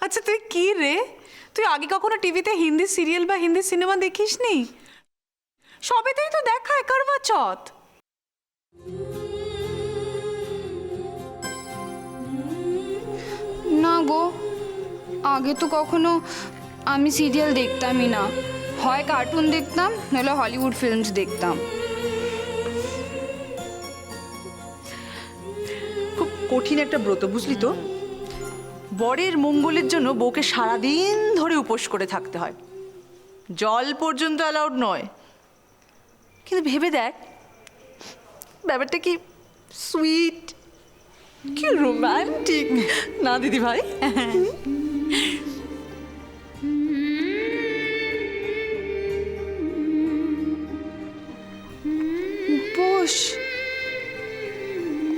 আচ্ছা তুই কি রে, তুই আগে কখনো টিভিতে হিন্দি সিরিয়াল বা হিন্দি সিনেমা দেখিসনি? সবেতেই তো দেখায় করবা চৌথ। না গো, আগে তো কখনো আমি সিরিয়াল দেখতামই না। হয় কার্টুন দেখতাম, নাহলে হলিউড ফিল্মস দেখতাম। খুব কঠিন একটা ব্রত, বুঝলি তো? বরের মঙ্গলের জন্য বউকে সারাদিন ধরে উপোস করে থাকতে হয়, জল পর্যন্ত অ্যালাউড নয়। কিন্তু ভেবে দেখ, ব্যাপারটা কি সুইট, কি রোম্যান্টিক না দিদি ভাই? উপোস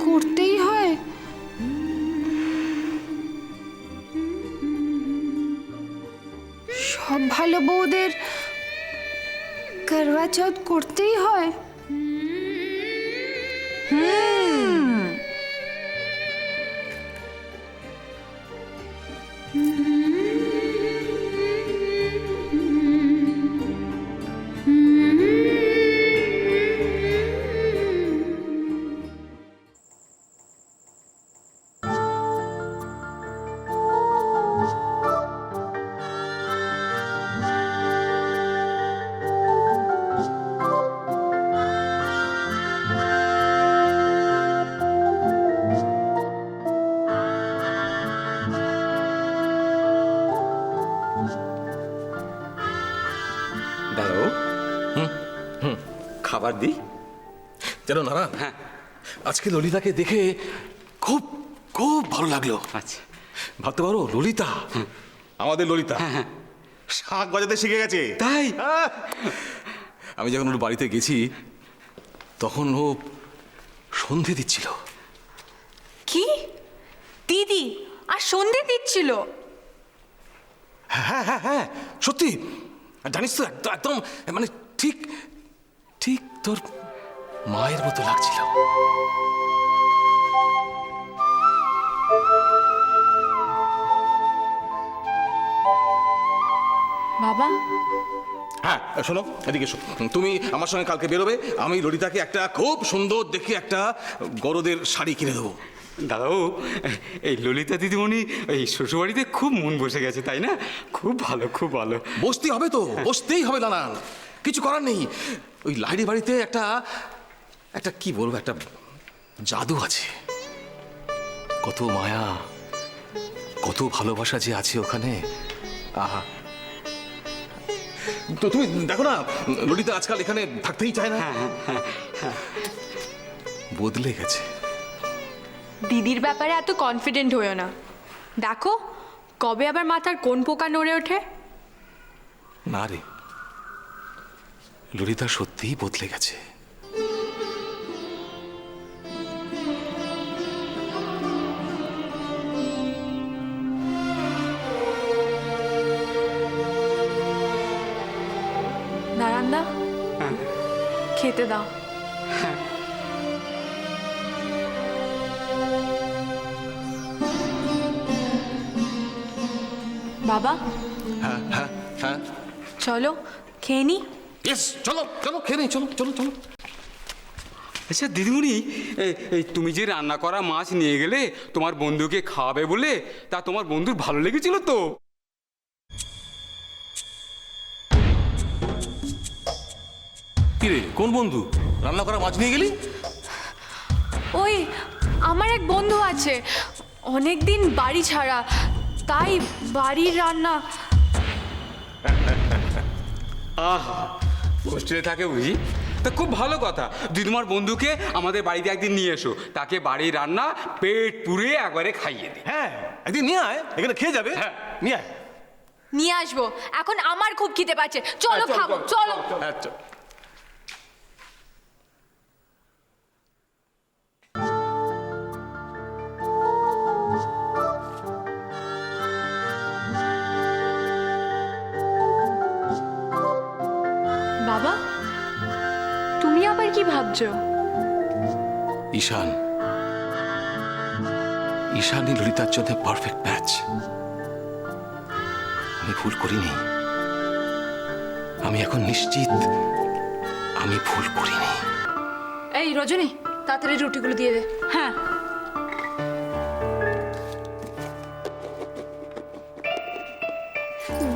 করতেই হয়? সব ভালো বউদের করবা চৌথ করতেই হয়? দাঁড়াও, খাবার দিই। জানো নারায়ণ, হ্যাঁ। আজকে ললিতাকে দেখে খুব খুব ভালো লাগলো। আচ্ছা, ভাবতে পারো ললিতা, আমাদের ললিতা শাঁখ বাজাতে শিখে গেছে। তাই? আমি যখন ওর বাড়িতে গেছি তখন ও সন্ধে দিচ্ছিল। কি দিদি আর সন্ধে দিচ্ছিল? হ্যাঁ হ্যাঁ হ্যাঁ, সত্যি। আর জানিস তো, একদম মানে ঠিক ঠিক তোর মায়ের মতো লাগছিল। বাবা হ্যাঁ শোনো, এদিকে এসো। তুমি আমার সঙ্গে কালকে বেরোবে, আমি ললিতাকে একটা খুব সুন্দর দেখে একটা গরদের শাড়ি কিনে দেবো। দাদাও, এই ললিতা দিদিমণি এই শ্বশুরবাড়িতে খুব মন বসে গেছে, তাই না? খুব ভালো, খুব ভালো। বসতেই হবে তো, বসতেই হবে নানান, কিছু করার নেই। ওই লাইড়ি বাড়িতে একটা একটা কি বলবো, একটা জাদু আছে। কত মায়া, কত ভালোবাসা যে আছে ওখানে। আহা, তো তুমি দেখো না, ললিতা আজকাল এখানে থাকতেই চায় না, বদলে গেছে। দিদির ব্যাপারে এত কনফিডেন্ট হইও না, দেখো কবে আবার মাথার কোন পোকা নড়ে ওঠে। না রে, ললিতা সত্যিই বদলে গেছে। নারায়ণদা, খেতে দাও। বাবা হ্যাঁ হ্যাঁ হ্যাঁ, চলো খেয়ে নি। ইয়েস, চলো চলো খেয়ে নেই, চলো চলো চলো। আচ্ছা দিদিমণি, এই তুমি যে রান্না করা মাছ নিয়ে গেলে তোমার বন্ধুকে খাওয়াবে বলে, তা তোমার বন্ধুর ভালো লেগেছিল তো? কি রে, কোন বন্ধু রান্না করা মাছ নিয়ে গেলি? ওই আমার এক বন্ধু আছে, অনেক দিন বাড়ি ছাড়া, তাই বাড়ির রান্না। আহা, হোস্টেলে থাকে বুঝি? তা খুব ভালো কথা, দিদিমার বন্ধুকে আমাদের বাড়িতে একদিন নিয়ে এসো, তাকে বাড়ির রান্না পেট পুরে একবারে খাইয়ে দে। হ্যাঁ, একদিন নিয়ে আয়, এখানে খেয়ে যাবে। হ্যাঁ। নিয়ে আয়। নিয়ে আসবো, এখন আমার খুব খিদে পাচ্ছে, চলো খাবো, চলো। হ্যাঁ, চল। বাবা তুমি আবার কি ভাবছো? ঈশান, ঈশানই ললিতার জন্য পারফেক্ট ম্যাচ। আমি ভুল করিনি। আমি এখন নিশ্চিত আমি ভুল করিনি। এই রজনী, তাড়াতাড়ি রুটিগুলো দিয়ে দে। হ্যাঁ।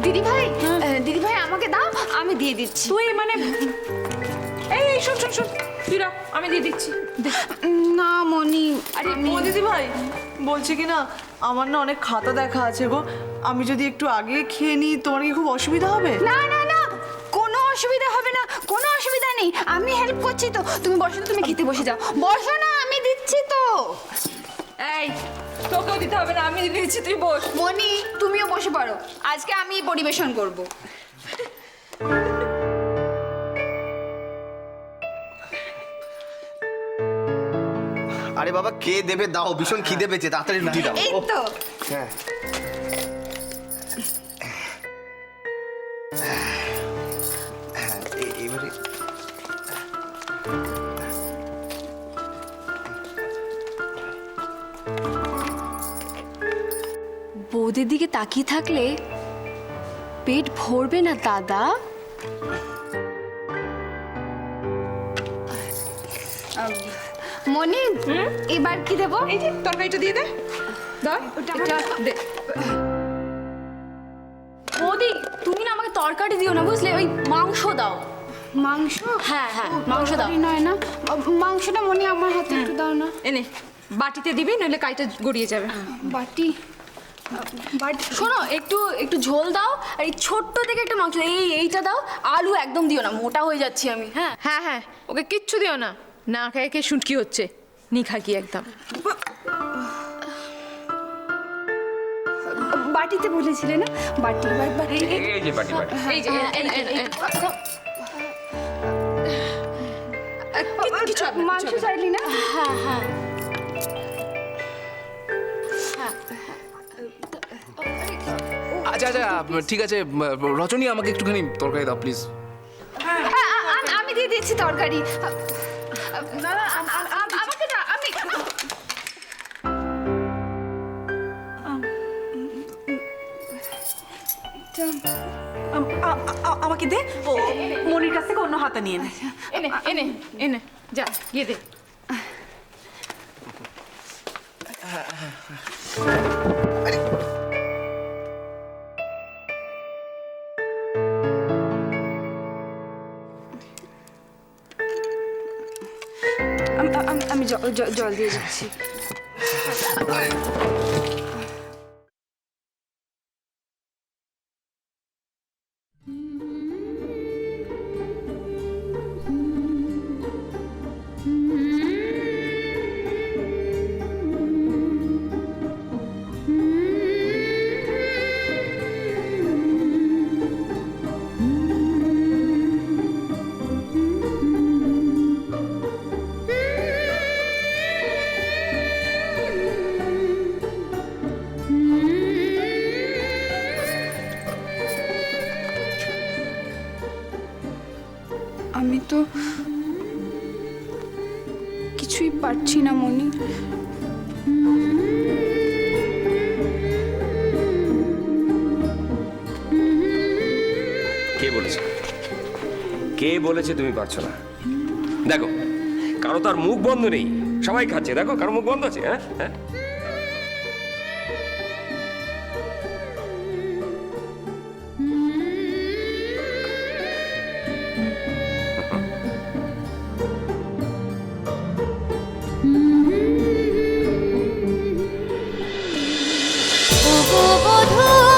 দিদি ভাই, দিদি ভাই আমাকে দাও, আমি দিয়ে দিচ্ছি। তুই মানে এই এই শোন শোন শোন, তুই রাখ, আমি দিয়ে দিচ্ছি। না মনি, আরে ও দিদি ভাই, বলছি কি না, আমার না অনেক খাতা দেখা আছে গো। আমি যদি একটু আগে খেয়ে নিই, তোমার কি খুব অসুবিধা হবে? না না না, কোনো অসুবিধা হবে না, কোনো অসুবিধা নেই। আমি হেল্প করছি তো, তুমি বসো তো, তুমি খেতে বসে যাও। বসো না, আমি দিচ্ছি তো। এই তোকেও দিতে হবে না, আমি দিয়ে দিচ্ছি, তুই বস। মনি, তুমিও বসে পড়ো, আজকে আমি পরিবেশন করব। আরে বাবা, কে দেবে? দাও, ভীষণ খিদে পেয়েছে, তাড়াতাড়ি রুটি দাও। এই তো। হ্যাঁ। এবারে বৌদির দিকে তাকিয়ে থাকলে পেট ভরবে না দাদা। মনি, এবার কি দেবো? এই যে তরকারিটা দিয়ে দে। দাও, এটা দে। বৌদি তুমি না আমাকে তরকারি দিও না, বুঝলে, ওই মাংস দাও। মাংস? হ্যাঁ হ্যাঁ, মাংস দাও। তরকারি নয় না, মাংসটা মনি আমার হাতে একটু দাও না। এনে বাটিতে দিবি, নইলে কাইটা গড়িয়ে যাবে। বাটি, বাটি। শোনো, একটু একটু ঝোল দাও, আর এই ছোট্ট থেকে একটা মাংস দাও। এইটা দাও, আলু একদম দিও না, মোটা হয়ে যাচ্ছি আমি। হ্যাঁ হ্যাঁ হ্যাঁ, ওকে কিচ্ছু দিও না, না খেয়ে খেয়ে শুটকি হচ্ছে, নিখাকি একদম। বাটিতে বলেছিলে না, বাটি, বাটি। এই যে বাটি বাটি। এই যে মাংস চাইলি না? হ্যাঁ হ্যাঁ। আচ্ছা আচ্ছা, ঠিক আছে। রজনী, আমাকে একটুখানি তরকারি দাও প্লিজ। আমি দিয়ে দিচ্ছি তরকারি। আমাকে দাও, আমি। আমাকে দে, ও মনির কাছ থেকে অন্য হাতা নিয়ে নে। এনে এনে এনে, যা গিয়ে দে। আমি জল দিয়ে দিচ্ছি। আমি তো কিছুই পারছি না মনি। কে বলেছে? কে বলেছে তুমি পারছো না? দেখো, কারো তার মুখ বন্ধ নেই, সবাই খাচ্ছে। দেখো, কারো মুখ বন্ধ আছে? হ্যাঁ হ্যাঁ। বধূ